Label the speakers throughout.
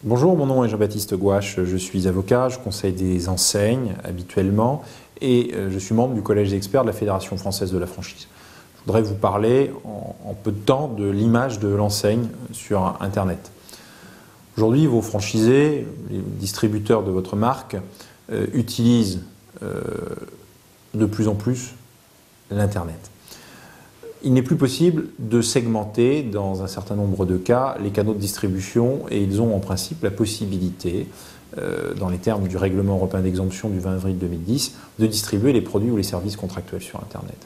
Speaker 1: Bonjour, mon nom est Jean-Baptiste Gouache, je suis avocat, je conseille des enseignes habituellement et je suis membre du collège d'experts de la Fédération française de la franchise. Je voudrais vous parler en peu de temps de l'image de l'enseigne sur Internet. Aujourd'hui, vos franchisés, les distributeurs de votre marque, utilisent de plus en plus l'Internet. Il n'est plus possible de segmenter, dans un certain nombre de cas, les canaux de distribution et ils ont en principe la possibilité, dans les termes du règlement européen d'exemption du 20 avril 2010, de distribuer les produits ou les services contractuels sur Internet.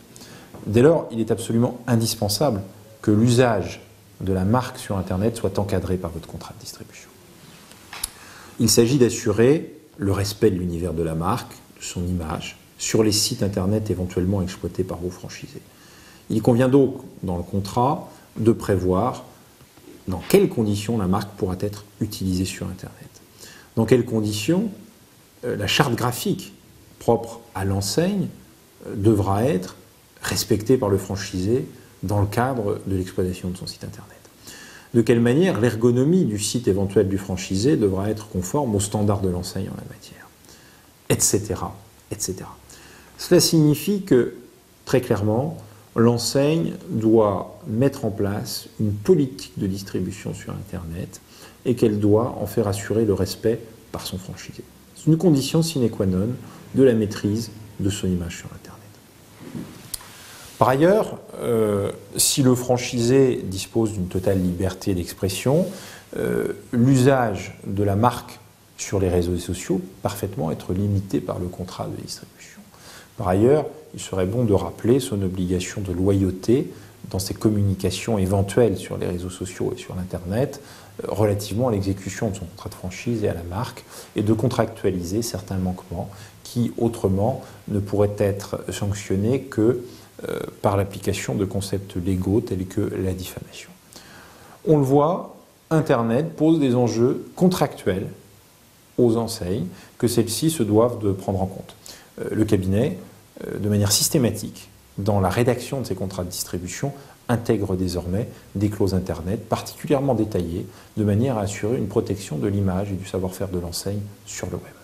Speaker 1: Dès lors, il est absolument indispensable que l'usage de la marque sur Internet soit encadré par votre contrat de distribution. Il s'agit d'assurer le respect de l'univers de la marque, de son image, sur les sites Internet éventuellement exploités par vos franchisés. Il convient donc, dans le contrat, de prévoir dans quelles conditions la marque pourra être utilisée sur Internet. Dans quelles conditions la charte graphique propre à l'enseigne devra être respectée par le franchisé dans le cadre de l'exploitation de son site Internet. De quelle manière l'ergonomie du site éventuel du franchisé devra être conforme aux standards de l'enseigne en la matière, etc., etc. Cela signifie que, très clairement, l'enseigne doit mettre en place une politique de distribution sur Internet et qu'elle doit en faire assurer le respect par son franchisé. C'est une condition sine qua non de la maîtrise de son image sur Internet. Par ailleurs, si le franchisé dispose d'une totale liberté d'expression, l'usage de la marque sur les réseaux sociaux peut parfaitement être limité par le contrat de distribution. Par ailleurs, il serait bon de rappeler son obligation de loyauté dans ses communications éventuelles sur les réseaux sociaux et sur l'Internet relativement à l'exécution de son contrat de franchise et à la marque et de contractualiser certains manquements qui autrement ne pourraient être sanctionnés que par l'application de concepts légaux tels que la diffamation. On le voit, Internet pose des enjeux contractuels aux enseignes que celles-ci se doivent de prendre en compte. Le cabinet, de manière systématique, dans la rédaction de ses contrats de distribution, intègre désormais des clauses Internet particulièrement détaillées de manière à assurer une protection de l'image et du savoir-faire de l'enseigne sur le web.